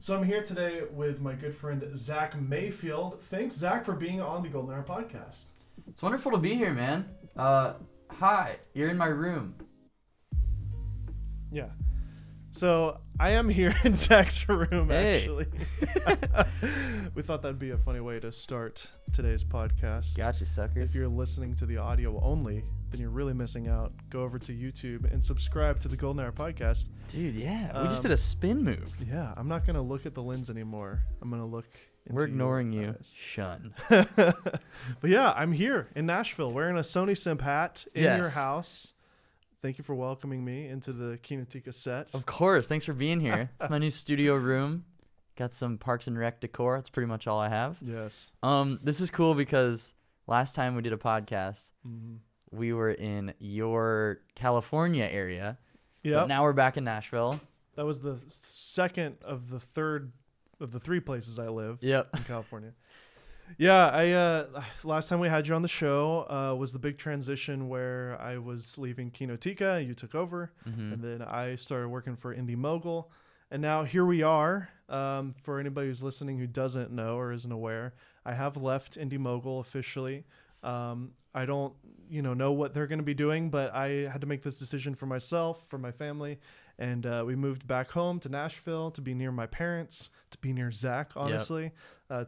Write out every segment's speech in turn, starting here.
So I'm here today with my good friend Zach Mayfield. Thanks, Zach, for being on the Golden Hour podcast. It's wonderful to be here, man. Hi, you're in my room. Yeah. So I am here in Zach's room, Hey. actually. We thought that'd be a funny way to start today's podcast. Gotcha, suckers. If you're listening to the audio only, then you're really missing out. Go over to YouTube and subscribe to the Golden Hour podcast. Dude, yeah. We just did a spin move. Yeah, I'm not going to look at the lens anymore. I'm going to look into We're ignoring your you. eyes. Shun. But yeah, I'm here in Nashville wearing a Sony Simp hat in your Yes. house. Thank you for welcoming me into the Kinotika set. Of course. Thanks for being here. It's my new studio room. Got some Parks and Rec decor. That's pretty much all I have. Yes. This is cool because last time we did a podcast, Mm-hmm. we were in your California area. Yeah. But now we're back in Nashville. That was the second of the third of the three places I lived Yep. in California. Yeah, I last time we had you on the show was the big transition where I was leaving Kinotika, you took over, Mm-hmm. and then I started working for Indie Mogul, and now here we are. For anybody who's listening who doesn't know or isn't aware, I have left Indie Mogul officially. I don't, know what they're going to be doing, but I had to make this decision for myself, for my family, and we moved back home to Nashville to be near my parents, to be near Zach, honestly,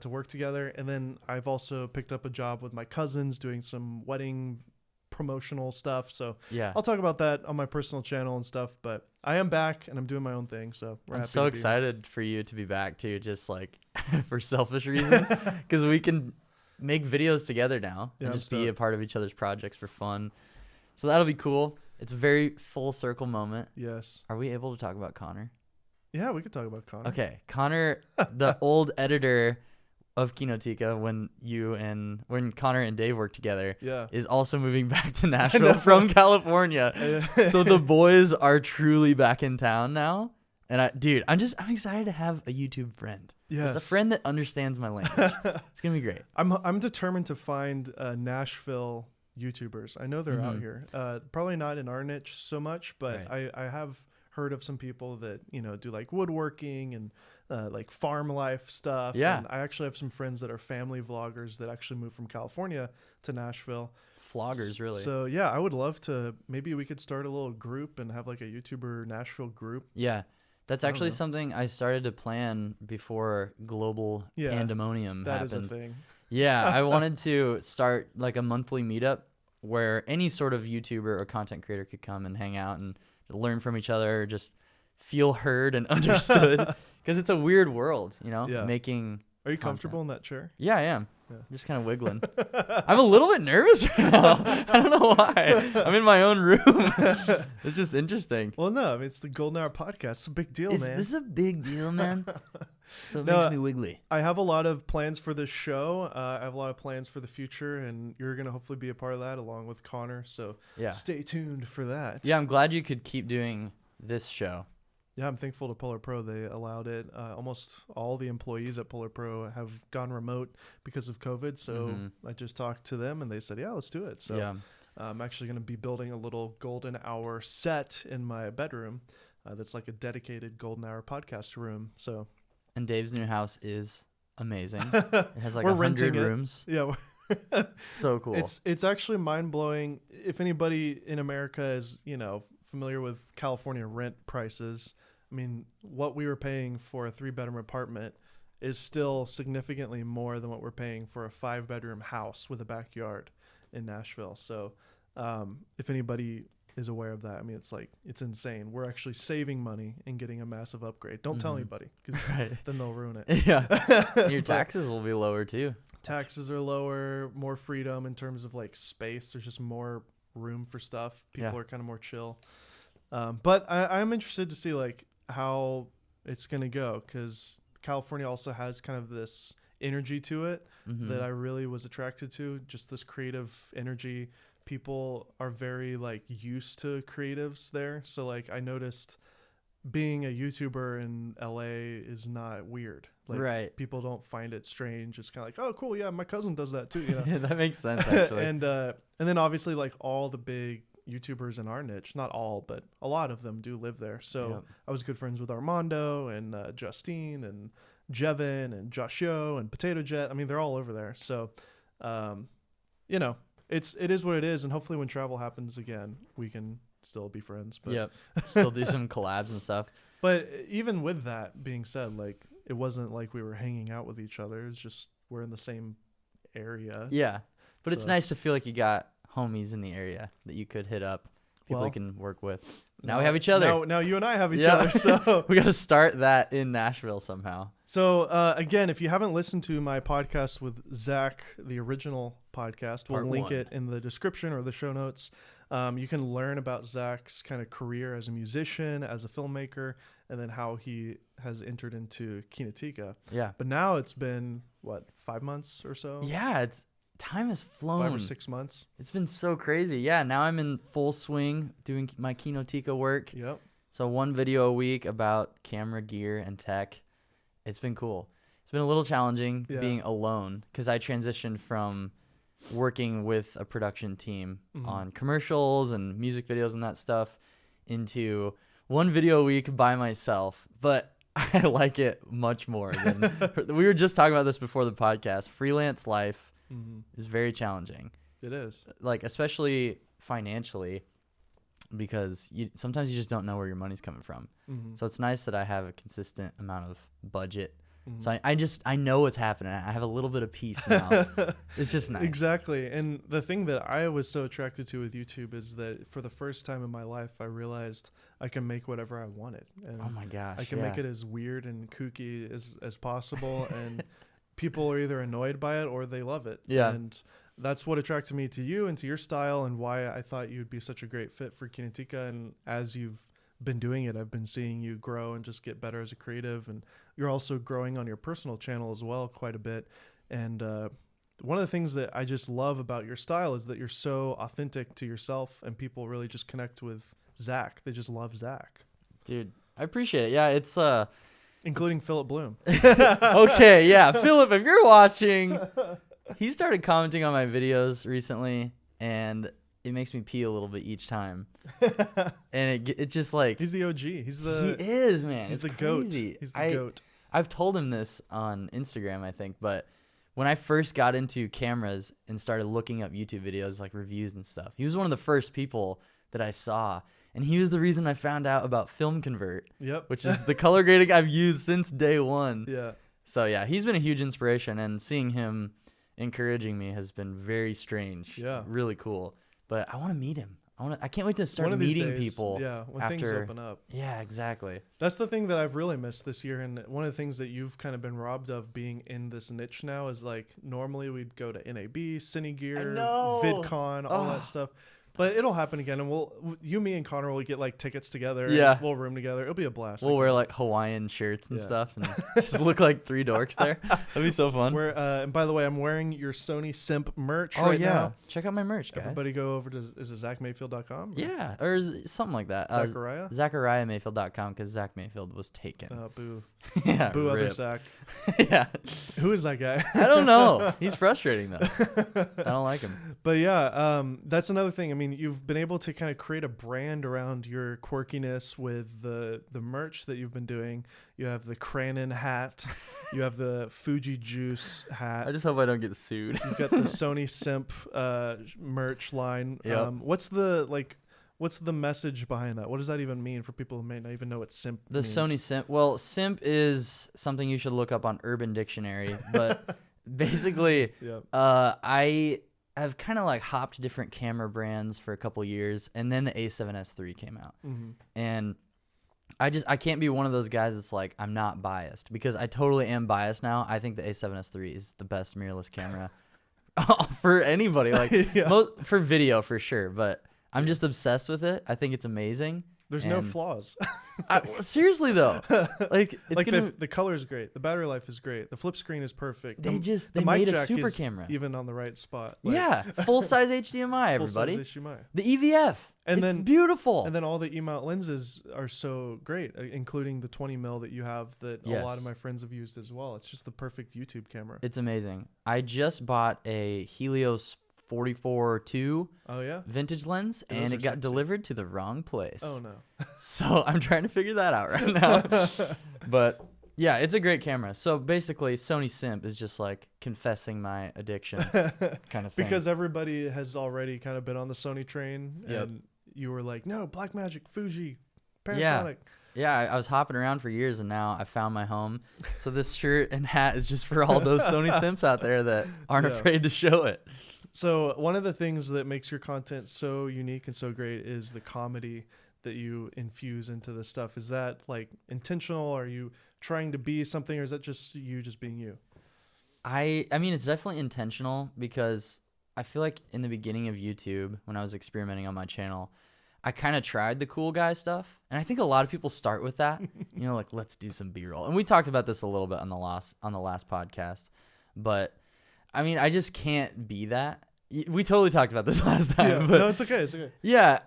to work together. And then I've also picked up a job with my cousins doing some wedding promotional stuff. So Yeah. I'll talk about that on my personal channel and stuff, but I am back and I'm doing my own thing. So we're I'm happy so to be here. excited for you to be back too, just like for selfish reasons, because we can make videos together now Yeah, and I'm just be a stoked. part of each other's projects for fun. So that'll be cool. It's a very full circle moment. Yes. Are we able to talk about Connor? Yeah, we could talk about Connor. Okay, Connor, the old editor of Kinotika, when Connor and Dave worked together, Yeah. is also moving back to Nashville from California. So the boys are truly back in town now. And I'm excited to have a YouTube friend. Yes. Just a friend that understands my language. It's gonna be great. I'm determined to find Nashville YouTubers. I know they're out Mhm. here. Probably not in our niche so much, but Right. I have heard of some people that do like woodworking and like farm life stuff. Yeah. And I actually have some friends that are family vloggers that actually moved from California to Nashville. Floggers, really. So yeah, I would love to. Maybe we could start a little group and have like a YouTuber Nashville group. Yeah. That's I don't actually know. something I started to plan before global Yeah, pandemonium That is happened. a thing. Yeah, I wanted to start like a monthly meetup where any sort of YouTuber or content creator could come and hang out and learn from each other, just feel heard and understood. Because it's a weird world, Yeah. making. Are you Content. comfortable in that chair? Yeah, I am. Yeah. I'm just kind of wiggling. I'm a little bit nervous right now. I don't know why. I'm in my own room. It's just interesting. Well, no, I mean it's the Golden Hour podcast. It's a big deal, man. This is a big deal, man. So it No, makes me wiggly. I have a lot of plans for this show. I have a lot of plans for the future, and you're going to hopefully be a part of that along with Connor. So Yeah. stay tuned for that. Yeah, I'm glad you could keep doing this show. Yeah, I'm thankful to Polar Pro. They allowed it. Almost all the employees at Polar Pro have gone remote because of COVID. So Mhm. I just talked to them, and they said, yeah, let's do it. So Yeah. I'm actually going to be building a little Golden Hour set in my bedroom that's like a dedicated Golden Hour podcast room. So And Dave's new house is amazing. It has like We're 100 renting it. rooms. yeah, So cool. It's actually mind blowing. If anybody in America is familiar with California rent prices, I mean, what we were paying for a 3-bedroom apartment is still significantly more than what we're paying for a 5-bedroom house with a backyard in Nashville. So, if anybody is aware of that, I mean, it's insane. We're actually saving money and getting a massive upgrade. Don't tell Mhm. anybody, because Right. then they'll ruin it. Yeah. Your But- taxes will be lower too. taxes are lower, more freedom in terms of like space. There's just more room for stuff. People Yeah. are kind of more chill. But I'm interested to see like how it's going to go, because California also has kind of this energy to it Mhm. that I really was attracted to. Just this creative energy. People are very like used to creatives there. So like I noticed being a YouTuber in LA is not weird. Like Right. people don't find it strange. It's kind of like, oh, cool, yeah, my cousin does that too, Yeah, that makes sense actually. and then obviously like all the big YouTubers in our niche. Not all, but a lot of them do live there. So Yep. I was good friends with Armando and Justine and Jevin and Joshio and Potato Jet. I mean, they're all over there. So, you know, it is what it is. And hopefully when travel happens again, we can still be friends. But Yep. Still do some collabs and stuff. But even with that being said, like, it wasn't like we were hanging out with each other. It's just we're in the same area. Yeah. But it's So- nice to feel like you got homies in the area that you could hit up, people Well, you can work with. Now we have each other. Now you and I have each Yeah. other. So We got to start that in Nashville somehow. So again, if you haven't listened to my podcast with Zach, the original podcast, we'll Part link 1. it in the description or the show notes. You can learn about Zach's kind of career as a musician, as a filmmaker, and then how he has entered into Kinotika. Yeah. But now it's been, what, 5 months or so? Yeah, time has flown. 5 or 6 months. It's been so crazy. Yeah, now I'm in full swing doing my Kinotika work. Yep. So 1 video a week about camera gear and tech. It's been cool. It's been a little challenging being alone because I transitioned from working with a production team on commercials and music videos and that stuff into 1 video a week by myself. But I like it much more than we were just talking about this before the podcast. Freelance life is very challenging. It is. Like, especially financially, because sometimes you just don't know where your money's coming from. So it's nice that I have a consistent amount of budget. So I know what's happening. I have a little bit of peace now. It's just nice. Exactly. And the thing that I was so attracted to with YouTube is that for the first time in my life, I realized I can make whatever I wanted. And Oh my gosh. I can make it as weird and kooky as possible. And people are either annoyed by it or they love it. Yeah. And that's what attracted me to you and to your style and why I thought you'd be such a great fit for Kinotika. And as you've been doing it, I've been seeing you grow and just get better as a creative. And you're also growing on your personal channel as well quite a bit. And one of the things that I just love about your style is that you're so authentic to yourself and people really just connect with Zach. They just love Zach. Dude, I appreciate it. Yeah, it's Including Philip Bloom. okay, yeah. Philip, if you're watching, he started commenting on my videos recently, and it makes me pee a little bit each time. And it just like He's the OG. He is, man. He's It's the goat. crazy. He's the goat. I've told him this on Instagram, I think, but when I first got into cameras and started looking up YouTube videos, like reviews and stuff, he was one of the first people that I saw. And he was the reason I found out about Film Convert, Yep. which is the color grading I've used since day one. Yeah. So yeah, he's been a huge inspiration, and seeing him encouraging me has been very strange. Yeah. Really cool. But I want to meet him. I can't wait to start One of these meeting days, people. Yeah, when after, things open up. Yeah, exactly. That's the thing that I've really missed this year, and one of the things that you've kind of been robbed of being in this niche now is like normally we'd go to NAB, Cinegear, VidCon, all that stuff. But it'll happen again, and you, me, and Connor will get like tickets together. Yeah. And we'll room together. It'll be a blast. We'll wear like Hawaiian shirts and Yeah. stuff, and just look like 3 dorks there. That'd be so fun. And by the way, I'm wearing your Sony Simp merch Oh right yeah, now. check out my merch, guys. Everybody go over to, is it ZachMayfield.com? Yeah, or something like that. Zachariah? ZachariahMayfield.com, because Zach Mayfield was taken. Boo. Yeah, Boo other rip. Zach. Yeah, Who is that guy? I don't know. He's frustrating though. I don't like him. But yeah, that's another thing. I mean, you've been able to kind of create a brand around your quirkiness with the merch that you've been doing. You have the Cranon hat. You have the Fuji Juice hat. I just hope I don't get sued. You've got the Sony Simp merch line. Yep. What's the message behind that? What does that even mean for people who may not even know what simp The means? Sony Simp. Well, simp is something you should look up on Urban Dictionary, but basically, Yep. I have kind of like hopped different camera brands for a couple years, and then the A7S III came out, and I can't be one of those guys that's like, I'm not biased, because I totally am biased now. I think the A7S III is the best mirrorless camera for anybody, like Yeah. for video for sure, but I'm just obsessed with it. I think it's amazing. There's no And flaws. Seriously though, like it's Like gonna, the color is great. The battery life is great. The flip screen is perfect. they The they mic made a jack super is camera. even on the right spot. Like, Yeah, full size HDMI, full-size everybody. HDMI. The EVF, And it's then- beautiful. And then all the E-mount lenses are so great, including the 20 mil that you have that a lot Yes. of my friends have used as well. It's just the perfect YouTube camera. It's amazing. I just bought a Helios 44-2 Oh yeah. vintage lens, Those and are it got sexy. delivered to the wrong place. Oh no. So I'm trying to figure that out right now. But yeah, it's a great camera. So basically, Sony Simp is just like confessing my addiction kind of thing. Because everybody has already kind of been on the Sony train, Yep. and you were like, no, Blackmagic, Fuji, Yeah. Panasonic. Yeah, I was hopping around for years, and now I found my home. So this shirt and hat is just for all those Sony Simps out there that aren't Yeah. afraid to show it. So one of the things that makes your content so unique and so great is the comedy that you infuse into this stuff. Is that like intentional? Are you trying to be something, or is that just you just being you? I mean, it's definitely intentional because I feel like in the beginning of YouTube, when I was experimenting on my channel, I kind of tried the cool guy stuff. And I think a lot of people start with that, you know, like, let's do some B-roll. And we talked about this a little bit on the last podcast. But I mean, I just can't be that. We totally talked about this last time. Yeah. But No, it's okay. It's okay. yeah,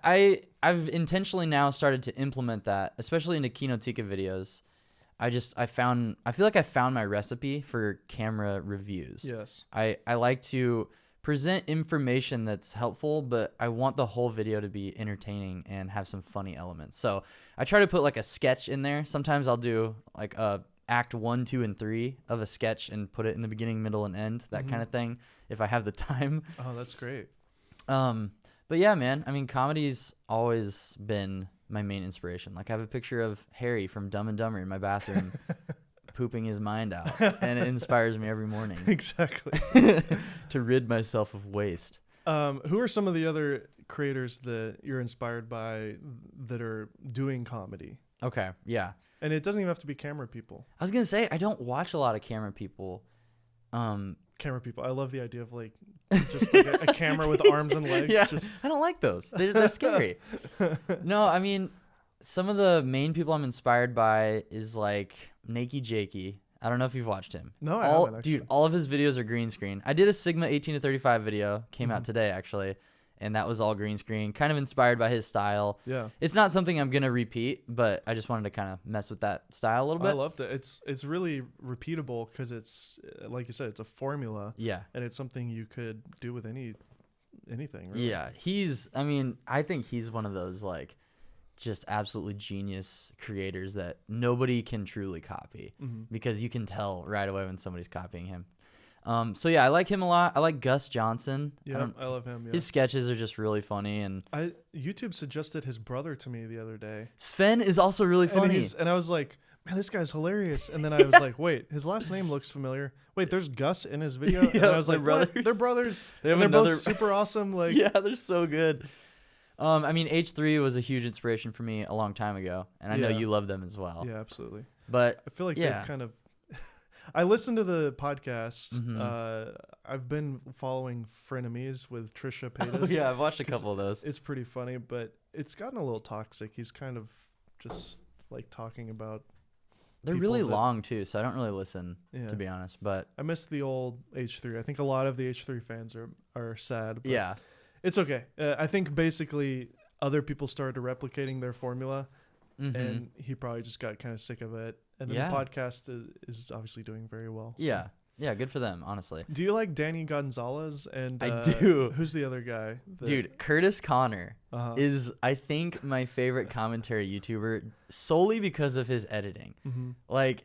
I've intentionally now started to implement that, especially into Kinotika videos. I feel like I found my recipe for camera reviews. Yes. I like to present information that's helpful, but I want the whole video to be entertaining and have some funny elements. So I try to put like a sketch in there. Sometimes I'll do like a act 1, 2, and 3 of a sketch and put it in the beginning, middle, and end, that kind of thing, if I have the time. Oh, that's great. But yeah, man, I mean, comedy's always been my main inspiration. Like, I have a picture of Harry from Dumb and Dumber in my bathroom pooping his mind out, and it inspires me every morning Exactly. to rid myself of waste. Who are some of the other creators that you're inspired by that are doing comedy? Okay, yeah. And it doesn't even have to be camera people. I was going to say, I don't watch a lot of camera people. Camera people. I love the idea of like just like a camera with arms and legs. Yeah, Just, I don't like those. They're scary. No, I mean, some of the main people I'm inspired by is like Nakey Jakey. I don't know if you've watched him. No, I haven't, actually. Dude, all of his videos are green screen. I did a Sigma 18 to 35 video, came out today actually, and that was all green screen, kind of inspired by his style. yeah. It's not something I'm going to repeat, but I just wanted to kind of mess with that style a little bit. I loved it. It's really repeatable because it's like you said, it's a formula. Yeah. And it's something you could do with anything. Really. Yeah, I think he's one of those like just absolutely genius creators that nobody can truly copy because you can tell right away when somebody's copying him. So yeah, I like him a lot. I like Gus Johnson. Yeah, I love him. Yeah. His sketches are just really funny, and YouTube suggested his brother to me the other day. Sven is also really funny. And I was like, man, this guy's hilarious. And then I was like, wait, his last name looks familiar. Wait, there's Gus in his video. And I was like, they're what? brothers. They're brothers. They have They're another- both super awesome. Like, Yeah, they're so good. I mean, H3 was a huge inspiration for me a long time ago, and I know Yeah. you love them as well. yeah, absolutely. But I feel like yeah. they've kind of. I listened to the podcast. Mhm. I've been following Frenemies with Trisha Paytas. Oh, yeah, I've watched a couple of those. It's pretty funny, but it's gotten a little toxic. He's kind of just like talking about. They're people really that- long too, so I don't really listen, Yeah. to be honest. But I miss the old H3. I think a lot of the H3 fans are sad. But yeah, it's okay. I think basically other people started replicating their formula, and he probably just got kind of sick of it. And then Yeah. the podcast is obviously doing very well. so. yeah, good for them, honestly. Do you like Danny Gonzalez? And I do. Who's the other guy? Dude, Curtis Connor Uh-huh. is, I think, my favorite commentary YouTuber solely because of his editing. Like,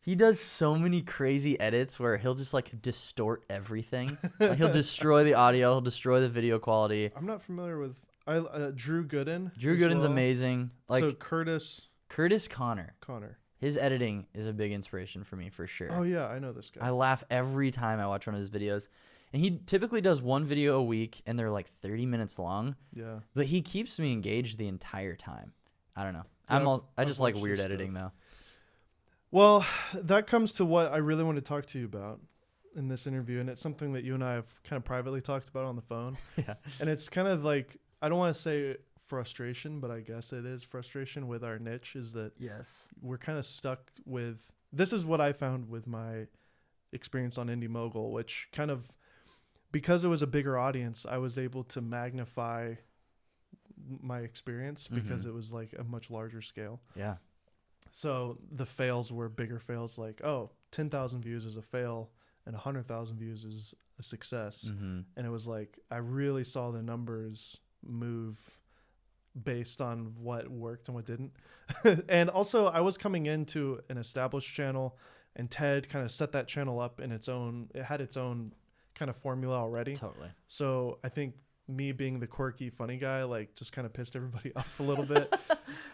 he does so many crazy edits where he'll just like distort everything. Like, he'll destroy the audio, he'll destroy the video quality. I'm not familiar with Drew Gooden. Drew as Gooden's well. amazing. Like, so Curtis Connor, Connor. his editing is a big inspiration for me for sure. Oh yeah, I know this guy. I laugh every time I watch one of his videos. And he typically does one video a week, and they're like 30 minutes long. Yeah. But he keeps me engaged the entire time. I don't know. Yeah, I I've just like watched weird his editing, stuff. though. Well, that comes to what I really want to talk to you about in this interview, and it's something that you and I have kind of privately talked about on the phone. Yeah. And it's kind of like, I don't want to say frustration, but I guess it is frustration with our niche, is that Yes. we're kind of stuck with, this is what I found with my experience on Indie Mogul, which kind of, because it was a bigger audience, I was able to magnify my experience because it was like a much larger scale. Yeah. So the fails were bigger fails, like, oh, 10,000 views is a fail and 100,000 views is a success. Mm-hmm. And it was like I really saw the numbers move based on what worked and what didn't. And also I was coming into an established channel, and Ted kind of set that channel up in its own, it had its own kind of formula already. Totally. So I think me being the quirky funny guy like just kind of pissed everybody off a little bit.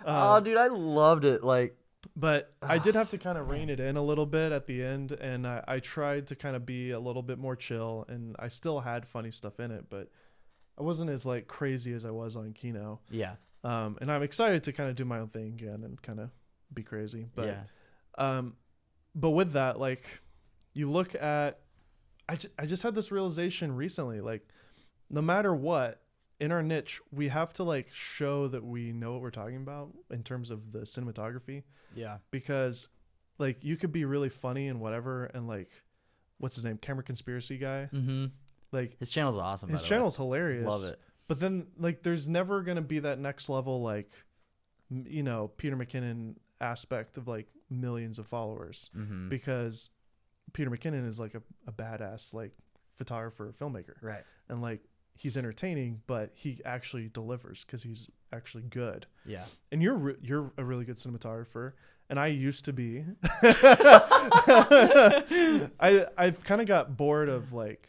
Oh, dude, I loved it. Like, but I did have to kind of rein it in a little bit at the end, and I tried to kind of be a little bit more chill, and I still had funny stuff in it, but I wasn't as like crazy as I was on Kino. yeah. And I'm excited to kind of do my own thing again and kind of be crazy. But Yeah. but with that, like, you look at, I just had this realization recently, like, no matter what, in our niche, we have to like show that we know what we're talking about in terms of the cinematography, Yeah. because like you could be really funny and whatever, and like, what's his name? Camera Conspiracy guy. Mm-hmm. Like, His channel's awesome. his by the way. channel's hilarious. Love it. But then like there's never going to be that next level, like, you know, Peter McKinnon aspect of like millions of followers, Mm-hmm. because Peter McKinnon is like a badass like photographer, filmmaker, Right. and like he's entertaining, but he actually delivers because he's actually good. Yeah. And you're a really good cinematographer, and I used to be. I've kind of got bored of like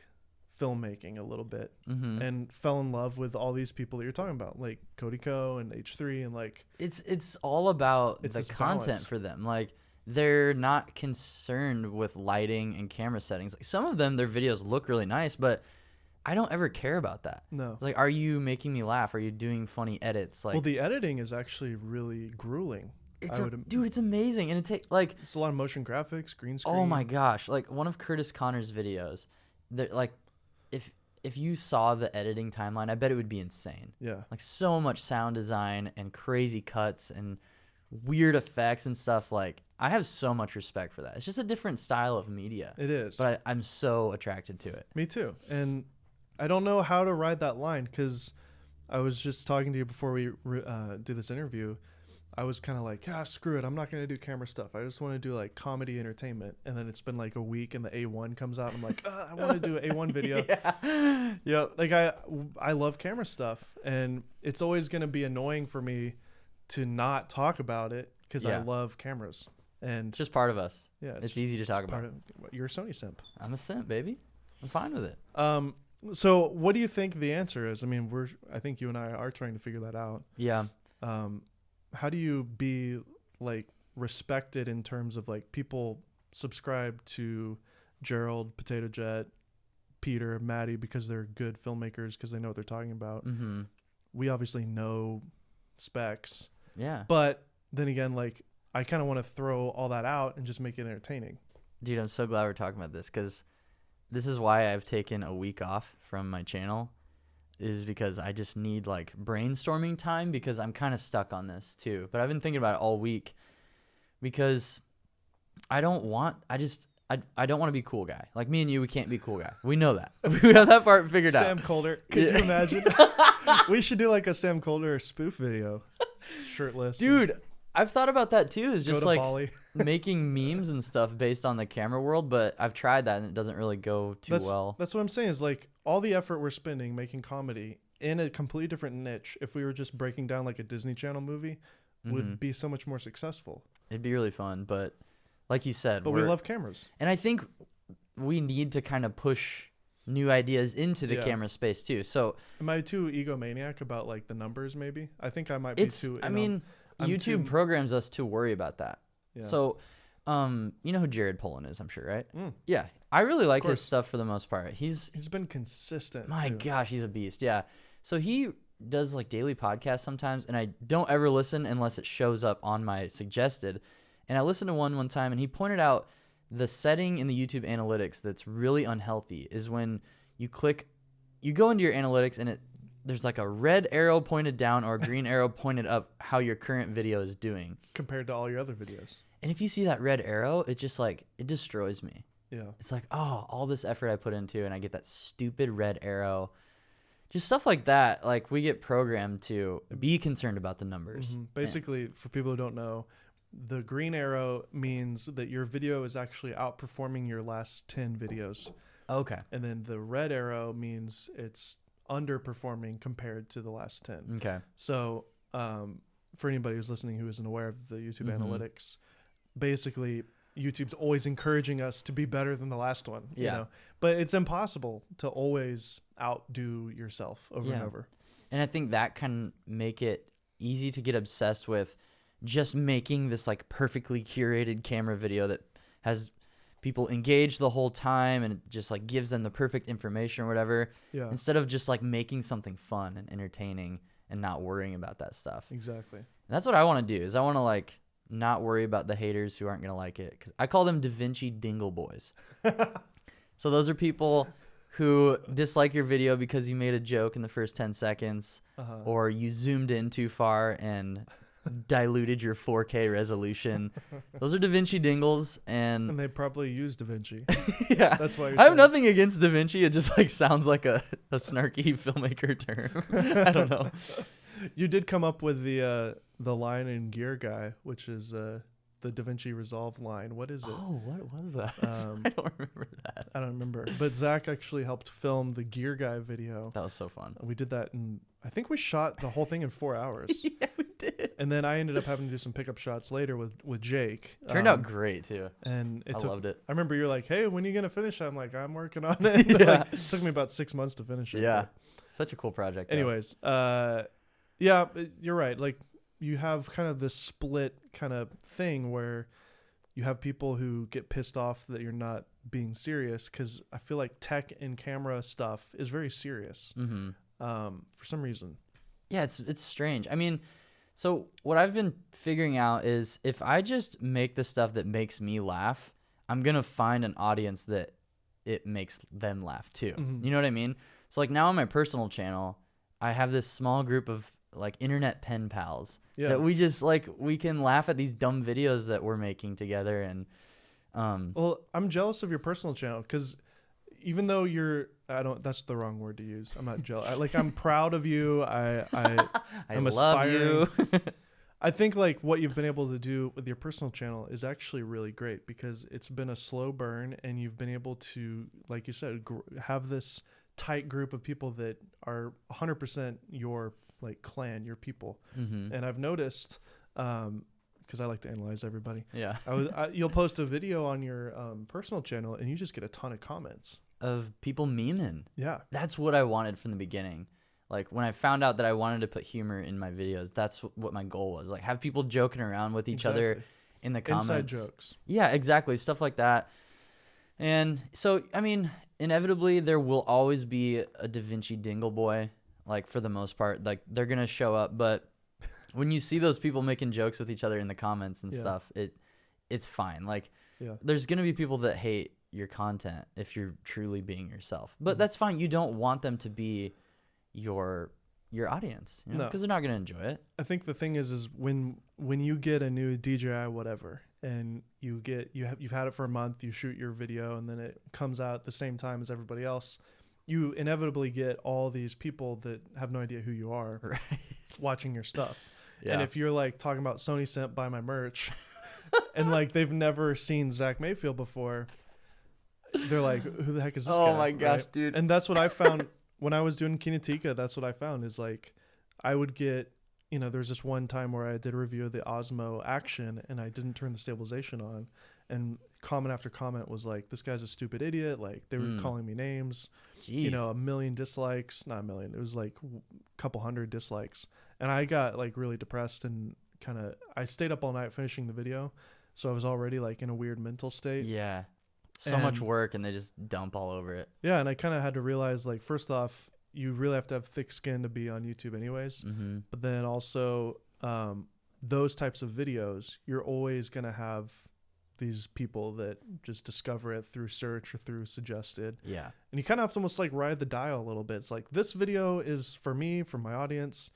filmmaking a little bit, Mm-hmm. and fell in love with all these people that you're talking about, like Kinotika and H3, and like It's all about It's the this content balance. for them. Like, they're not concerned with lighting and camera settings. Like, some of them, their videos look really nice, but I don't ever care about that. no. It's like, are you making me laugh? Are you doing funny edits? Like, Well, the editing is actually really grueling. it's I would- dude, it's amazing, and it takes like, It's a lot of motion graphics, green screen. oh my gosh, like one of Curtis Connor's videos. Like, if you saw the editing timeline, I bet it would be insane. Yeah. Like, so much sound design and crazy cuts and weird effects and stuff. Like, I have so much respect for that. It's just a different style of media, It is. but I'm so attracted to it. Me too. And I don't know how to ride that line, because I was just talking to you before we did this interview. I was kind of like, screw it. I'm not going to do camera stuff. I just want to do like comedy entertainment. And then it's been like a week and the A1 comes out. I'm like, I want to do an A1 video. Yeah. Yep. Like I love camera stuff, and it's always going to be annoying for me to not talk about it, because I Yeah. love cameras. And It's just part of us. yeah, It's easy to talk about. You're a Sony simp. I'm a simp, baby. I'm fine with it. So what do you think the answer is? I mean, I think you and I are trying to figure that out. Yeah. How do you be like respected in terms of like people subscribe to Gerald, Potato Jet, Peter, Maddie because they're good filmmakers, because they know what they're talking about? Mm-hmm. We obviously know specs, Yeah. but then again, like I kind of want to throw all that out and just make it entertaining. Dude, I'm so glad we're talking about this, because this is why I've taken a week off from my channel, is because I just need like brainstorming time, because I'm kind of stuck on this too. But I've been thinking about it all week, because I don't want to be cool guy. Like me and you, we can't be cool guy. We know that. We have that part figured out. Sam Colder. Could Yeah. you imagine? We should do like a Sam Colder spoof video. Shirtless. Dude, I've thought about that too. Is Go just to like Bali. making memes and stuff based on the camera world, but I've tried that and it doesn't really go too well. That's what I'm saying, is like all the effort we're spending making comedy in a completely different niche, if we were just breaking down like a Disney Channel movie, Mhm. would be so much more successful. It'd be really fun, but like you said, But we love cameras. and I think we need to kind of push new ideas into the Yeah. camera space too. So Am I too egomaniac about like the numbers? Maybe I think I might be it's, too. I mean, I'm YouTube too- programs us to worry about that. Yeah. So, you know who Jared Polin is, I'm sure, right? Mm. Yeah, I really like his course. stuff for the most part. He's He's been consistent. My too. gosh, he's a beast. Yeah. So he does like daily podcasts sometimes, and I don't ever listen unless it shows up on my suggested. And I listened to one time, and he pointed out the setting in the YouTube analytics that's really unhealthy is when you go into your analytics, and there's like a red arrow pointed down or a green arrow pointed up how your current video is doing. compared to all your other videos. And if you see that red arrow, it just like, it destroys me. Yeah. It's like, oh, all this effort I put into, and I get that stupid red arrow. Just stuff like that. Like, we get programmed to be concerned about the numbers. Mhm. Basically, for people who don't know, the green arrow means that your video is actually outperforming your last 10 videos. Okay. And then the red arrow means it's underperforming compared to the last 10. Okay. So for anybody who's listening who isn't aware of the YouTube analytics, basically YouTube's always encouraging us to be better than the last one. Yeah. You know? But it's impossible to always outdo yourself over and over. And I think that can make it easy to get obsessed with just making this like perfectly curated camera video that has people engaged the whole time and it just like gives them the perfect information or whatever. Yeah. Instead of just like making something fun and entertaining and not worrying about that stuff. Exactly. And that's what I want to do is I want to like not worry about the haters who aren't going to like it. Cause I call them Da Vinci Dingle Boys. So those are people who dislike your video because you made a joke in the first 10 seconds or you zoomed in too far and diluted your 4K resolution. Those are Da Vinci Dingles, and they probably use Da Vinci. Yeah, that's why I have nothing against Da Vinci. It just like sounds like a snarky filmmaker term. I don't know. You did come up with the line in Gear Guy, which is the Da Vinci Resolve line. What is it? Oh, what was that? I don't remember that. I don't remember. But Zach actually helped film the Gear Guy video. That was so fun. We did that in, I think we shot the whole thing in 4 hours. Yeah, we did. And then I ended up having to do some pickup shots later with Jake. Turned out great too. And I loved it. I remember you're like, hey, when are you going to finish? I'm like, I'm working on it. Yeah. Like, it took me about 6 months to finish it. Yeah. But Such a cool project. anyways, yeah, you're right. Like you have kind of this split kind of thing where you have people who get pissed off that you're not being serious, because I feel like tech and camera stuff is very serious for some reason. Yeah, it's strange. I mean, so what I've been figuring out is if I just make the stuff that makes me laugh, I'm going to find an audience that it makes them laugh too. You know what I mean? So like now on my personal channel, I have this small group of like internet pen pals that we just like, we can laugh at these dumb videos that we're making together. And well, I'm jealous of your personal channel, because even though that's the wrong word to use. I'm not jealous. I'm proud of you. I'm love you. I think like what you've been able to do with your personal channel is actually really great, because it's been a slow burn and you've been able to, like you said, have this tight group of people that are 100% your like clan, your people. And I've noticed, because I like to analyze everybody. Yeah. You'll post a video on your personal channel and you just get a ton of comments of people memeing. Yeah. That's what I wanted from the beginning. Like when I found out that I wanted to put humor in my videos, that's what my goal was. Like have people joking around with each other in the comments. Inside jokes. Yeah, exactly. Stuff like that. And so, I mean, inevitably there will always be a Da Vinci Dingle Boy, like for the most part. Like they're going to show up. But when you see those people making jokes with each other in the comments and stuff, it's fine. Like there's going to be people that hate your content if you're truly being yourself. But that's fine. You don't want them to be your audience, you know, because they're not going to enjoy it. I think the thing is when you get a new DJI whatever and you've had it for a month, you shoot your video and then it comes out at the same time as everybody else, you inevitably get all these people that have no idea who you are watching your stuff. And if you're like talking about Sony sent buy my merch and like they've never seen Zach Mayfield before, they're like, who the heck is this guy? Oh my gosh, dude. And that's what I found when I was doing Kinotika. That's what I found is like I would get, there was this one time where I did a review of the Osmo Action and I didn't turn the stabilization on, and comment after comment was like, this guy's a stupid idiot. Like they were calling me names. Jeez. A million dislikes, not a million, it was like a couple hundred dislikes. And I got like really depressed and I stayed up all night finishing the video. So I was already like in a weird mental state. Yeah. So much work and they just dump all over it. Yeah. And I kind of had to realize, like, first off, you really have to have thick skin to be on YouTube anyways. But then also those types of videos, you're always going to have these people that just discover it through search or through suggested. Yeah. And you kind of have to almost like ride the dial a little bit. It's like, this video is for me, for my audience.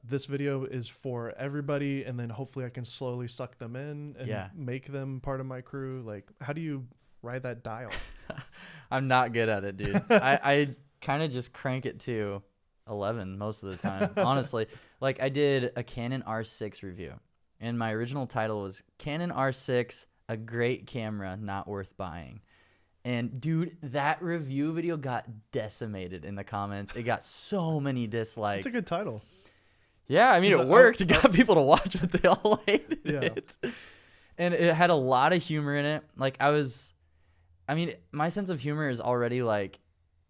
This video is for everybody. And then hopefully I can slowly suck them in and make them part of my crew. Like, how do you ride that dial? I'm not good at it, dude. I kind of just crank it to 11 most of the time, honestly. Like I did a Canon R6 review and my original title was Canon R6, a great camera not worth buying. And dude, that review video got decimated in the comments. It got so many dislikes. It's a good title. Yeah, I mean, it worked. It got people to watch, but they all hated it. And it had a lot of humor in it. Like, my sense of humor is already like,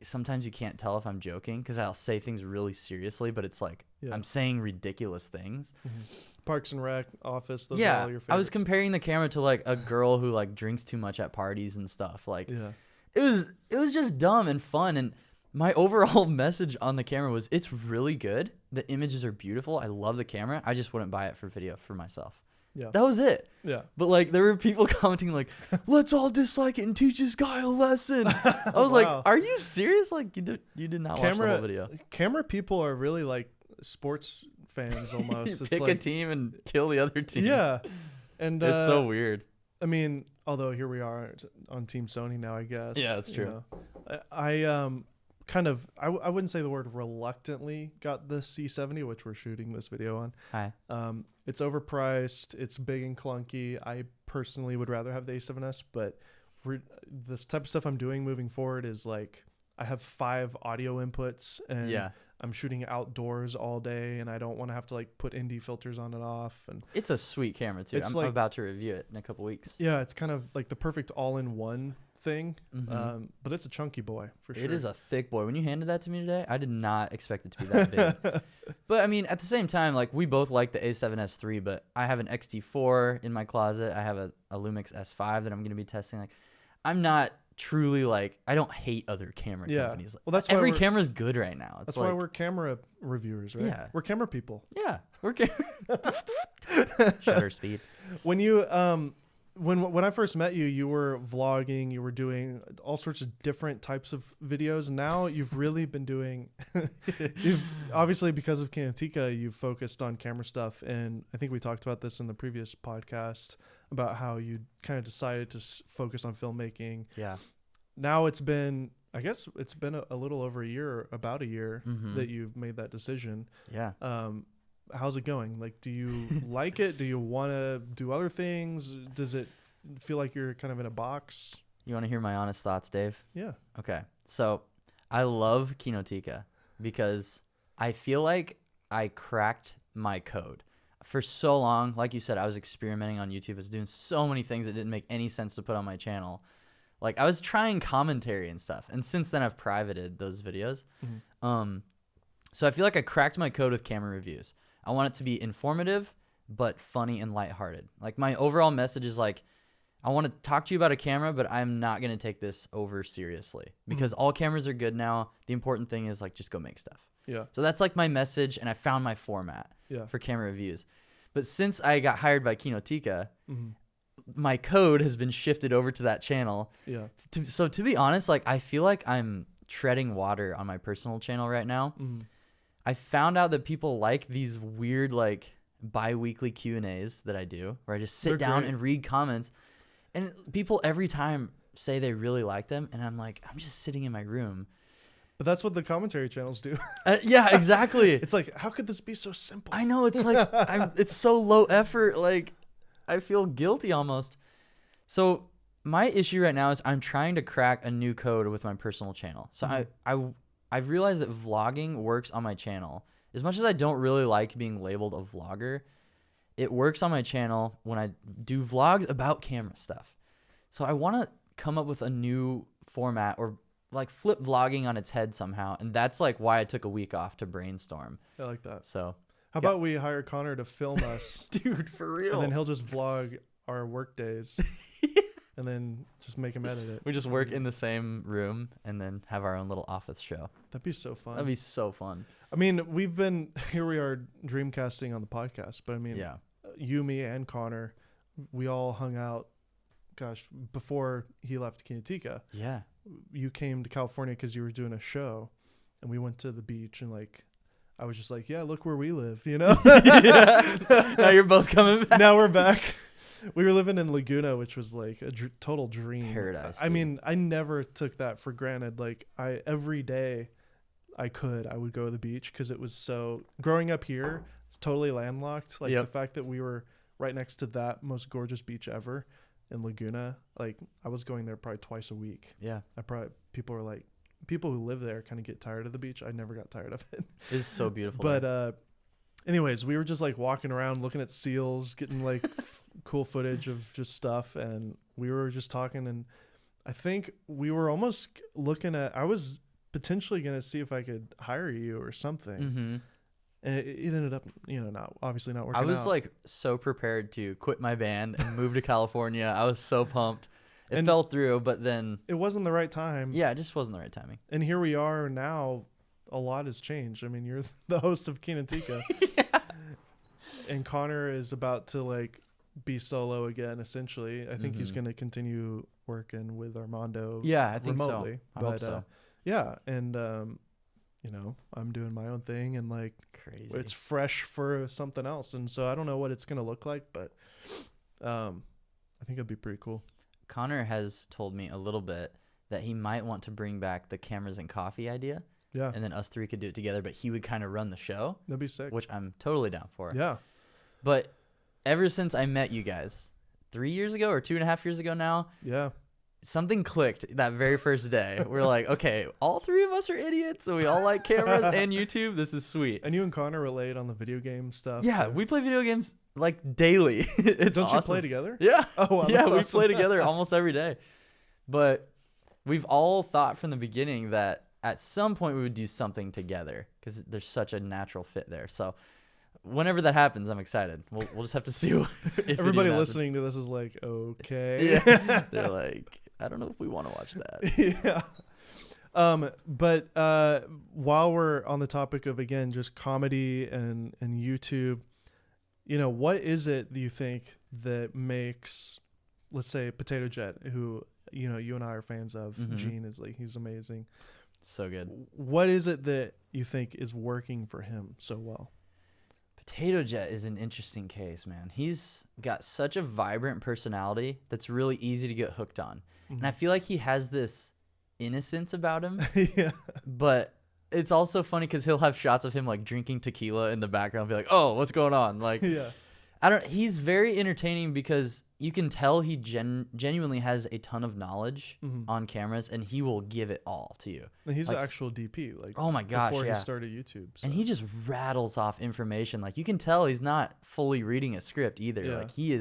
sometimes you can't tell if I'm joking because I'll say things really seriously, but it's like I'm saying ridiculous things. Mm-hmm. Parks and Rec, Office, those are all your favorites. I was comparing the camera to like a girl who like drinks too much at parties and stuff. Like, it was just dumb and fun. And my overall message on the camera was, it's really good. The images are beautiful. I love the camera. I just wouldn't buy it for video for myself. Yeah, that was it. Yeah, but like there were people commenting like, "Let's all dislike it and teach this guy a lesson." I was like, "Are you serious? Like you did not watch the whole video?" Camera people are really like sports fans almost. It's pick a team and kill the other team. Yeah, and it's so weird. I mean, although here we are on Team Sony now, I guess. Yeah, that's true. I wouldn't say the word reluctantly got the C70, which we're shooting this video on. Hi. It's overpriced. It's big and clunky. I personally would rather have the A7S, but this type of stuff I'm doing moving forward is like I have 5 audio inputs and I'm shooting outdoors all day and I don't want to have to like put ND filters on and off. And it's a sweet camera too. I'm about to review it in a couple weeks. Yeah, it's kind of like the perfect all-in-one thing, but it's a chunky boy for sure. It is a thick boy. When you handed that to me today, I did not expect it to be that big. But I mean, at the same time, like we both like the A7S III, but I have an XT4 in my closet. I have a Lumix S5 that I'm going to be testing. Like, I'm not truly like, I don't hate other camera companies. Well, that's why every camera's good right now. That's why we're camera reviewers, right? Yeah, we're camera people. Yeah, we're shutter speed. When you When I first met you, you were vlogging, you were doing all sorts of different types of videos. Now you've really been doing, obviously because of Kinotika, you've focused on camera stuff. And I think we talked about this in the previous podcast about how you kind of decided to focus on filmmaking. Yeah. Now it's been, I guess it's been a little over a year, about a year that you've made that decision. Yeah. How's it going? Like, do you like it? Do you want to do other things? Does it feel like you're kind of in a box? You want to hear my honest thoughts, Dave? Yeah. Okay. So I love Kinotika because I feel like I cracked my code. For so long, like you said, I was experimenting on YouTube. I was doing so many things that didn't make any sense to put on my channel. Like, I was trying commentary and stuff. And since then, I've privated those videos. So I feel like I cracked my code with camera reviews. I want it to be informative, but funny and lighthearted. Like, my overall message is like, I want to talk to you about a camera, but I'm not going to take this over seriously because all cameras are good now. The important thing is like, just go make stuff. Yeah. So that's like my message. And I found my format for camera reviews. But since I got hired by Kinotika, my code has been shifted over to that channel. Yeah. So to be honest, like, I feel like I'm treading water on my personal channel right now. I found out that people like these weird, like, bi-weekly Q&As that I do, where I just sit down and read comments. And people every time say they really like them, and I'm like, I'm just sitting in my room. But that's what the commentary channels do. Yeah, exactly. It's like, how could this be so simple? I know, it's like, it's so low effort, like, I feel guilty almost. So my issue right now is I'm trying to crack a new code with my personal channel. So I've realized that vlogging works on my channel. As much as I don't really like being labeled a vlogger, it works on my channel when I do vlogs about camera stuff. So I want to come up with a new format or like flip vlogging on its head somehow. And that's like why I took a week off to brainstorm. I like that. So how about we hire Connor to film us? Dude, for real. And then he'll just vlog our work days. And then just make him edit it. We just work in the same room and then have our own little office show. That'd be so fun. That'd be so fun. I mean, here we are dreamcasting on the podcast, but I mean, you, me, and Connor, we all hung out, gosh, before he left Kinotika. Yeah. You came to California because you were doing a show, and we went to the beach, and like, I was just like, yeah, look where we live, you know? Now you're both coming back. Now we're back. We were living in Laguna, which was like a total dream. Paradise. I mean, I never took that for granted. Like, every day I would go to the beach because it was so, growing up here, it's totally landlocked. Like the fact that we were right next to that most gorgeous beach ever, in Laguna. Like I was going there probably twice a week. Yeah. People who live there kind of get tired of the beach. I never got tired of it. It's so beautiful. But anyways, we were just like walking around looking at seals, getting like cool footage of just stuff, and we were just talking, and I think we were almost looking at, I was potentially going to see if I could hire you or something. Mm-hmm. And it ended up, obviously not working out. I was like so prepared to quit my band and move to California. I was so pumped. It fell through, but then it wasn't the right time. Yeah, it just wasn't the right timing. And here we are now. A lot has changed. I mean, you're the host of Kinotika. Yeah. And Connor is about to like be solo again, essentially. I think he's going to continue working with Armando. Yeah, I think remotely. so. I hope so. Yeah, and I'm doing my own thing, and like crazy. It's fresh for something else, and so I don't know what it's gonna look like, but I think it'd be pretty cool. Connor has told me a little bit that he might want to bring back the cameras and coffee idea. Yeah. And then us three could do it together, but he would kind of run the show. That'd be sick. Which I'm totally down for. Yeah. But ever since I met you guys 3 years ago or 2.5 years ago now. Yeah. Something clicked that very first day. We're like, okay, all three of us are idiots, so we all like cameras and YouTube. This is sweet. And you and Connor relate on the video game stuff. Yeah, too. we play video games like daily. It's Don't awesome. you play together? Yeah. Oh, wow, yeah, that's we awesome. play together almost every day. But we've all thought from the beginning that at some point we would do something together because there's such a natural fit there. So whenever that happens, I'm excited. We'll just have to see. If Everybody listening to this is like, okay. Yeah. They're like, I don't know if we want to watch that. Yeah. But while we're on the topic of, again, just comedy and YouTube, what is it that you think that makes, let's say, Potato Jet, who, you and I are fans of, Gene Isley, he's amazing. So good. What is it that you think is working for him so well? Potato Jet is an interesting case, man. He's got such a vibrant personality that's really easy to get hooked on. And I feel like he has this innocence about him. Yeah. But it's also funny because he'll have shots of him like drinking tequila in the background, be like, "Oh, what's going on?" Like, yeah. He's very entertaining because you can tell he genuinely has a ton of knowledge on cameras, and he will give it all to you. And he's like, an actual DP. Like, oh my gosh, before yeah. he started YouTube. So. And he just rattles off information. Like, you can tell he's not fully reading a script either. Yeah. Like, he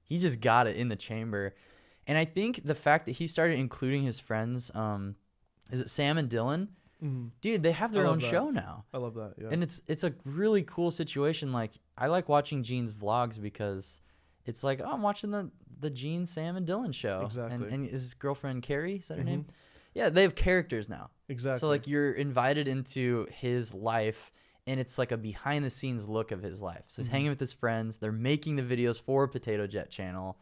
just got it in the chamber. And I think the fact that he started including his friends, is it Sam and Dylan? Dude, they have their own show now. I love that. Yeah. And it's a really cool situation. Like, I like watching Gene's vlogs because it's like, oh, I'm watching the Gene, Sam, and Dylan show. Exactly. And his girlfriend Carrie, is that her name? Yeah, they have characters now. Exactly. So like you're invited into his life, and it's like a behind the scenes look of his life. So he's hanging with his friends. They're making the videos for Potato Jet channel.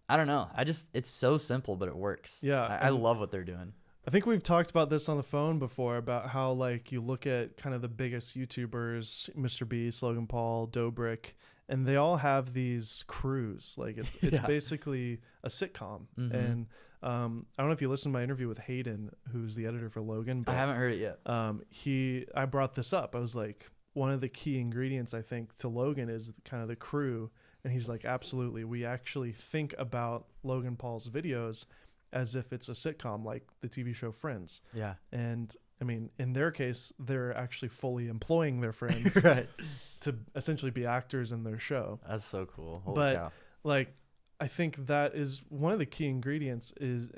I don't know. It's so simple, but it works. Yeah. I love what they're doing. I think we've talked about this on the phone before about how, like, you look at kind of the biggest YouTubers, Mr. Beast, Logan Paul, Dobrik, and they all have these crews. Like, it's basically a sitcom. And I don't know if you listened to my interview with Hayden, who's the editor for Logan. But, I haven't heard it yet. I brought this up. I was like, one of the key ingredients, I think, to Logan is kind of the crew. And he's like, absolutely. We actually think about Logan Paul's videos as if it's a sitcom, like the TV show Friends. Yeah. And I mean, in their case, they're actually fully employing their friends right. to essentially be actors in their show. That's so cool. Holy cow. Like, I think that is one of the key ingredients you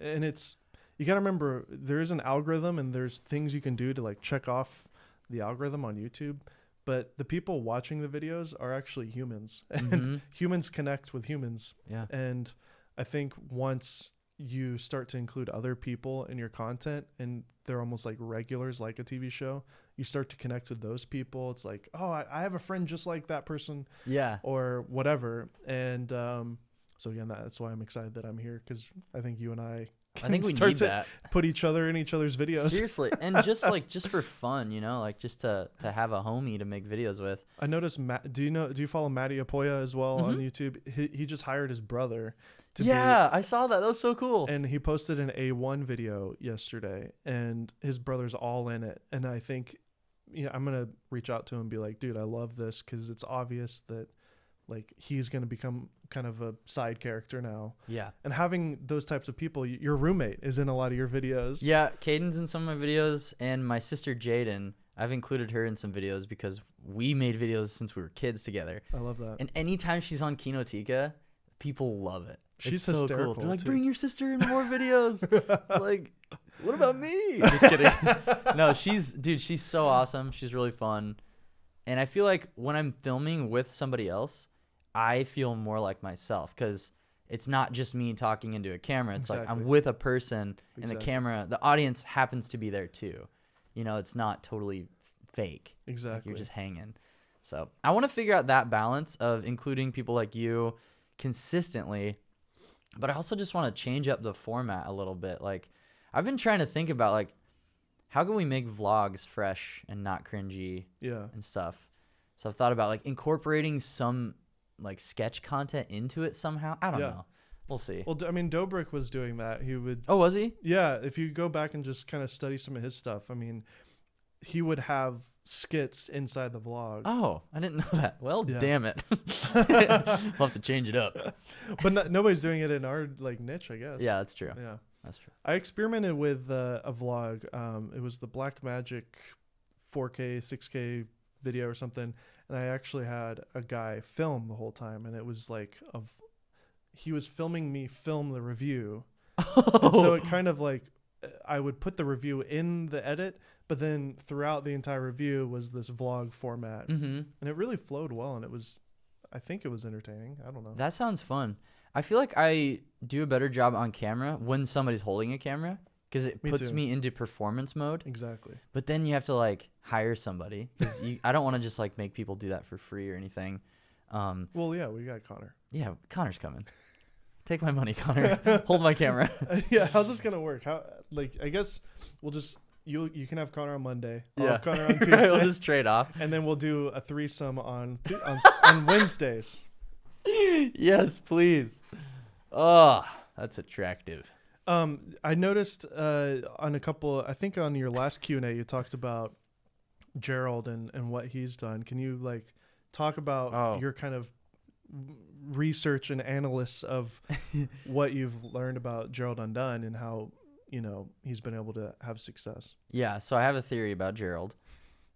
got to remember there is an algorithm and there's things you can do to like check off the algorithm on YouTube. But the people watching the videos are actually humans, and humans connect with humans. Yeah. And I think once you start to include other people in your content and they're almost like regulars, like a TV show, you start to connect with those people. It's like, oh, I have a friend just like that person. Yeah. Or whatever. And so again, that's why I'm excited that I'm here, because I think you and I think we start need to that. Put each other in each other's videos. Seriously. And just for fun, like just to have a homie to make videos with. I noticed do you follow Matty Apoya as well on YouTube? He just hired his brother to be, I saw that. That was so cool. and he posted an A1 video yesterday, and his brother's all in it. And I think I'm gonna reach out to him and be like, dude, I love this, because it's obvious that like he's going to become kind of a side character now. Yeah. And having those types of people, your roommate is in a lot of your videos. Yeah, Caden's in some of my videos, and my sister Jaden, I've included her in some videos because we made videos since we were kids together. I love that. And anytime she's on Kinotika, people love it. She's it's so hysterical. cool. They're like, too. bring your sister in more videos. Like, what about me? Just kidding. No, she's so awesome. She's really fun. And I feel like when I'm filming with somebody else, I feel more like myself because it's not just me talking into a camera. It's like I'm with a person and the camera, the audience happens to be there too. You know, it's not totally fake. Exactly. Like you're just hanging. So I want to figure out that balance of including people like you consistently, but I also just want to change up the format a little bit. Like I've been trying to think about like, how can we make vlogs fresh and not cringy and stuff? So I've thought about like incorporating some like sketch content into it somehow. I don't know. We'll see. Well, I mean, Dobrik was doing that. He would. Oh, was he? Yeah. If you go back and just kind of study some of his stuff, I mean, he would have skits inside the vlog. Oh, I didn't know that. Well, damn it. We'll have to change it up. But nobody's doing it in our like niche, I guess. Yeah, that's true. Yeah. That's true. I experimented with a vlog. It was the Blackmagic 4K, 6K video or something. And I actually had a guy film the whole time. And it was like, he was filming me film the review. And so it kind of like, I would put the review in the edit, but then throughout the entire review was this vlog format. Mm-hmm. And it really flowed well. And I think it was entertaining. I don't know. That sounds fun. I feel like I do a better job on camera when somebody's holding a camera because it puts me into performance mode. Exactly. But then you have to like hire somebody because I don't want to just like make people do that for free or anything. Well, yeah, we got Connor. Yeah, Connor's coming. Take my money, Connor. Hold my camera. Yeah, how's this gonna work? How? Like, I guess we'll just you can have Connor on Monday. I'll have Connor on Tuesday. We'll just trade off, and then we'll do a threesome on Wednesdays. Yes, please. Oh, that's attractive. I noticed on a couple. I think on your last Q&A, you talked about Gerald and what he's done. Can you like talk about your kind of research and analysis of what you've learned about Gerald Undone and how he's been able to have success? Yeah, so I have a theory about Gerald.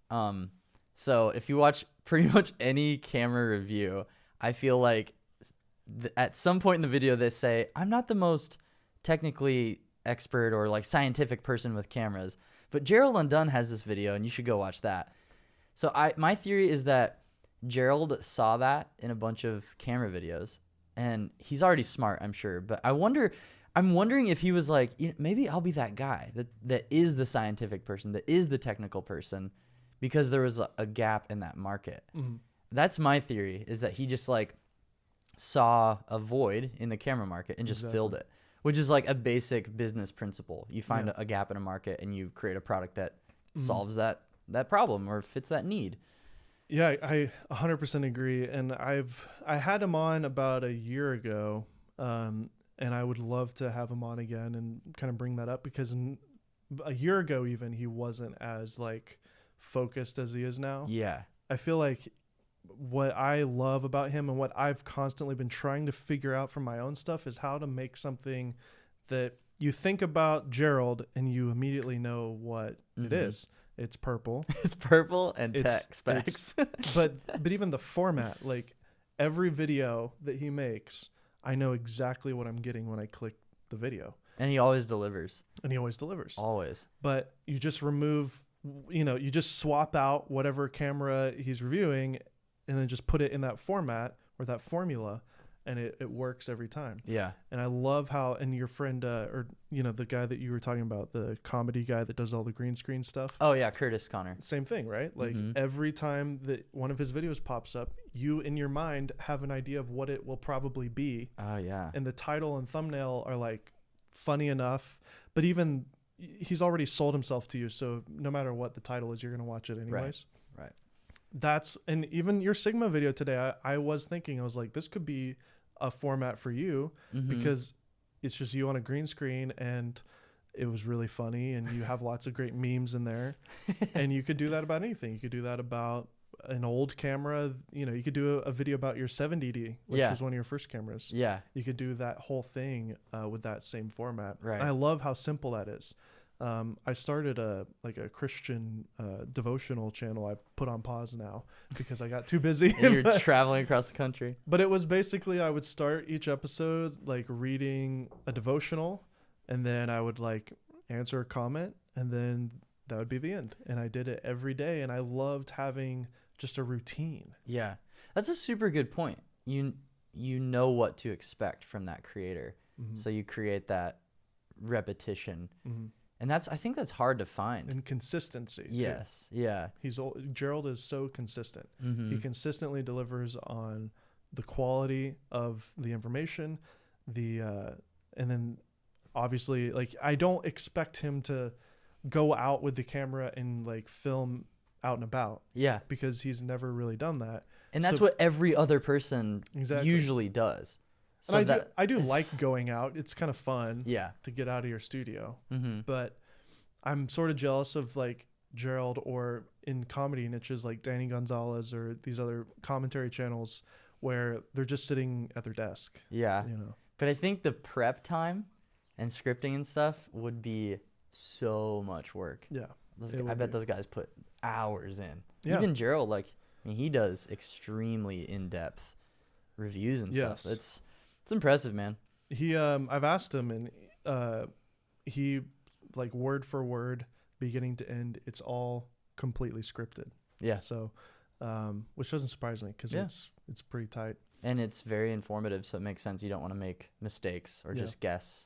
So if you watch pretty much any camera review, I feel like at some point in the video they say, I'm not the most technically expert or like scientific person with cameras, but Gerald Undone has this video and you should go watch that. So my theory is that Gerald saw that in a bunch of camera videos and he's already smart, I'm sure, but I'm wondering if he was like, maybe I'll be that guy that is the scientific person, that is the technical person, because there was a gap in that market. Mm-hmm. That's my theory, is that he just like saw a void in the camera market and just filled it, which is like a basic business principle. You find a gap in a market and you create a product that solves that problem or fits that need. Yeah, I 100% agree. And I had him on about a year ago, and I would love to have him on again and kind of bring that up because a year ago even he wasn't as like focused as he is now. Yeah. I feel like what I love about him and what I've constantly been trying to figure out from my own stuff is how to make something that you think about Gerald and you immediately know what it is. It's purple. It's purple and tech specs. But even the format, like every video that he makes, I know exactly what I'm getting when I click the video. And he always delivers. Always. But you just remove, you just swap out whatever camera he's reviewing and then just put it in that format or that formula and it works every time. Yeah. And I love how, and your friend, the guy that you were talking about, the comedy guy that does all the green screen stuff. Oh yeah, Curtis Connor. Same thing, right? Like every time that one of his videos pops up, you in your mind have an idea of what it will probably be. Oh yeah. And the title and thumbnail are like funny enough, but even he's already sold himself to you. So no matter what the title is, you're going to watch it anyways. Right. And even your Sigma video today, I was thinking, I was like, this could be a format for you because it's just you on a green screen and it was really funny and you have lots of great memes in there and you could do that about anything. You could do that about an old camera, you could do a video about your 7DD, which was one of your first cameras. Yeah. You could do that whole thing with that same format. Right. And I love how simple that is. I started a Christian devotional channel. I've put on pause now because I got too busy. And you're traveling across the country. But it was basically, I would start each episode like reading a devotional, and then I would like answer a comment, and then that would be the end. And I did it every day, and I loved having just a routine. Yeah. That's a super good point. You know what to expect from that creator. Mm-hmm. So you create that repetition. Mm-hmm. And I think that's hard to find. And consistency. Yes. Too. Yeah. Gerald is so consistent. Mm-hmm. He consistently delivers on the quality of the information, and then obviously, like, I don't expect him to go out with the camera and like film out and about. Yeah. Because he's never really done that. And that's what every other person exactly usually does. So and I do like going out. It's kind of fun. Yeah. To get out of your studio. Mm-hmm. But I'm sort of jealous of like Gerald, or in comedy niches like Danny Gonzalez or these other commentary channels where they're just sitting at their desk. Yeah. But I think the prep time and scripting and stuff would be so much work. Yeah. I bet those guys put hours in. Yeah. Even Gerald, like, I mean, he does extremely in-depth reviews and stuff. It's impressive, man. I've asked him, and he, like, word for word, beginning to end, it's all completely scripted. Yeah. So, which doesn't surprise me because it's pretty tight. And it's very informative, so it makes sense. You don't want to make mistakes or just guess.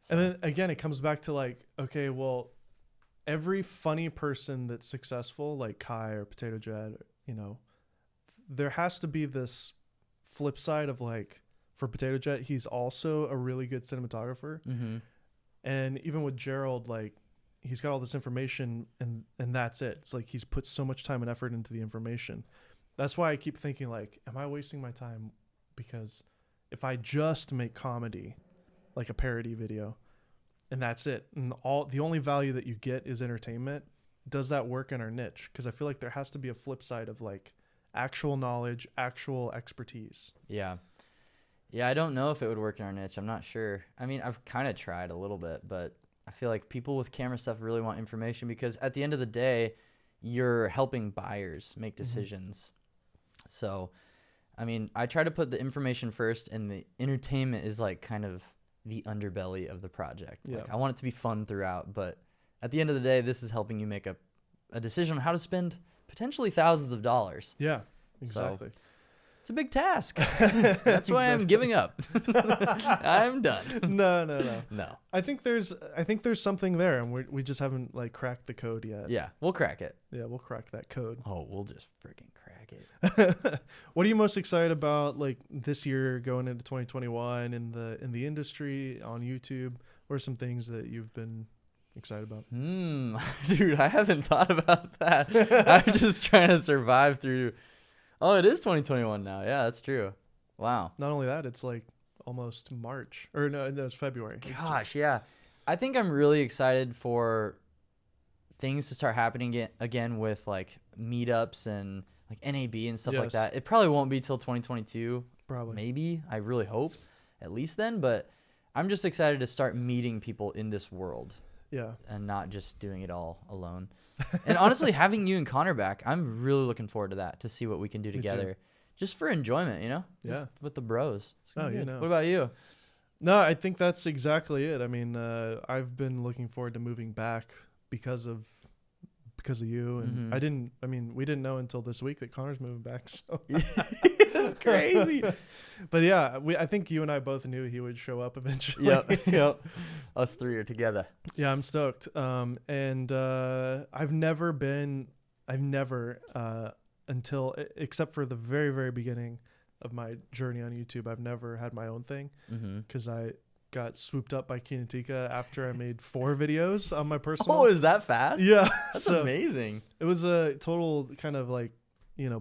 So. And then again, it comes back to like, okay, well, every funny person that's successful, like Kai or Potato Jet, there has to be this flip side of like, for Potato Jet, he's also a really good cinematographer. Mm-hmm. And even with Gerald, like, he's got all this information and that's it. It's like he's put so much time and effort into the information. That's why I keep thinking like, am I wasting my time? Because if I just make comedy, like a parody video, and that's it, and the only value that you get is entertainment, does that work in our niche? Because I feel like there has to be a flip side of like actual knowledge, actual expertise. Yeah. Yeah, I don't know if it would work in our niche. I'm not sure. I mean, I've kind of tried a little bit, but I feel like people with camera stuff really want information because at the end of the day, you're helping buyers make decisions. Mm-hmm. So, I mean, I try to put the information first, and the entertainment is like kind of the underbelly of the project. Yeah. Like, I want it to be fun throughout, but at the end of the day, this is helping you make a decision on how to spend potentially thousands of dollars. Yeah, exactly. So, it's a big task. That's why I'm giving up. I'm done. No. I think there's something there, and we just haven't like cracked the code yet. Yeah, we'll crack it. Yeah, we'll crack that code. Oh, we'll just freaking crack it. What are you most excited about, like this year going into 2021 in the industry on YouTube? What are some things that you've been excited about? Dude, I haven't thought about that. I'm just trying to survive through. Oh, it is 2021 now. Yeah, that's true. Wow. Not only that, it's like almost March. Or no, it's February. Gosh, yeah. I think I'm really excited for things to start happening again with like meetups and like NAB and stuff like that. It probably won't be till 2022. Probably. Maybe. I really hope at least then. But I'm just excited to start meeting people in this world. Yeah. And not just doing it all alone. And honestly, having you and Connor back, I'm really looking forward to that, to see what we can do together. Just for enjoyment, Yeah. Just with the bros. Oh, you know. What about you? No, I think that's exactly it. I mean, I've been looking forward to moving back because of you, and we didn't know until this week that Connor's moving back, so that's crazy. But yeah, I think you and I both knew he would show up eventually. Yep. Us three are together. Yeah, I'm stoked. And I've never until except for the very, very beginning of my journey on YouTube, I've never had my own thing because I got swooped up by Kinotika after I made 4 videos on my personal. Oh, is that fast? Yeah. That's amazing. It was a total kind of like,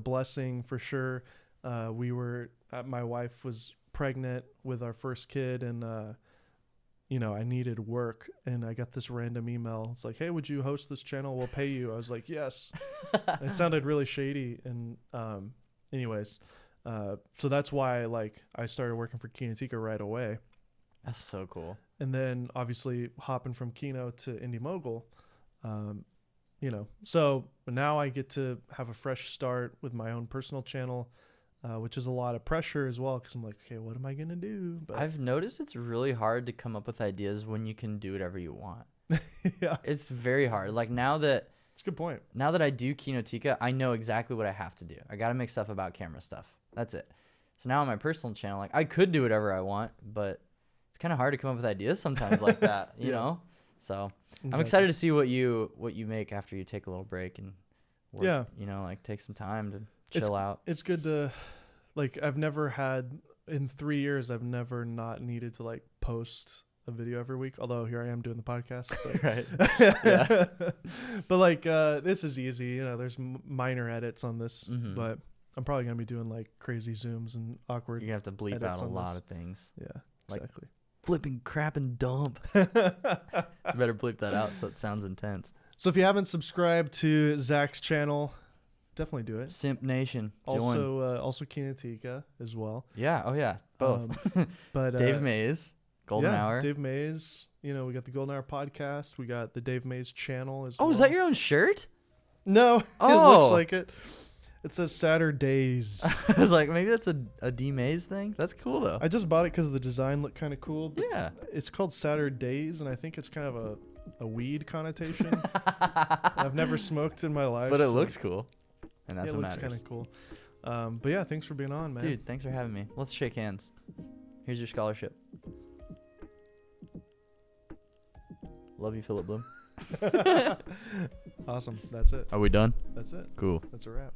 blessing for sure. My wife was pregnant with our first kid, and I needed work, and I got this random email. It's like, hey, would you host this channel? We'll pay you. I was like, yes. It sounded really shady. And anyways, so that's why I started working for Kinotika right away. That's so cool. And then obviously hopping from Kino to Indie Mogul, so now I get to have a fresh start with my own personal channel, which is a lot of pressure as well, because I'm like, okay, what am I going to do? But I've noticed it's really hard to come up with ideas when you can do whatever you want. yeah, It's very hard. Like now that it's a good point. Now that I do Kinotika, I know exactly what I have to do. I got to make stuff about camera stuff. That's it. So now on my personal channel, I could do whatever I want, but it's kind of hard to come up with ideas sometimes like that, you know? So Exactly. I'm excited to see what you make after you take a little break and work, Yeah. take some time to chill out. It's good to, I've never had, in 3 years, I've never not needed to post a video every week, although here I am doing the podcast. But Right. Yeah. but this is easy. There's minor edits on this, Mhm. but I'm probably going to be doing crazy zooms and awkward. You're going to have to bleep edits out a on lot this. of things. Yeah, Like- exactly. Flipping crap and dump. You better bleep that out so it sounds intense. So if you haven't subscribed to Zach's channel, definitely do it. Simp Nation. Join. Also Kinotika as well. Yeah. Oh, yeah. Both. But Dave Mays. Golden Hour. Dave Mays. We got the Golden Hour podcast. We got the Dave Mays channel as Oh, well. is that your own shirt? No, it Oh. looks like it. It says Saturdays. I was like, maybe that's a D Mays thing. That's cool though. I just bought it because the design looked kind of cool. But Yeah. it's called Saturdays, and I think it's kind of a weed connotation. I've never smoked in my life. But it so looks cool, and that's it what looks kind matters. of cool. But yeah, thanks for being on, man. Dude, thanks for having me. Let's shake hands. Here's your scholarship. Love you, Philip Bloom. Awesome. That's it. Are we done? That's it. Cool. That's a wrap.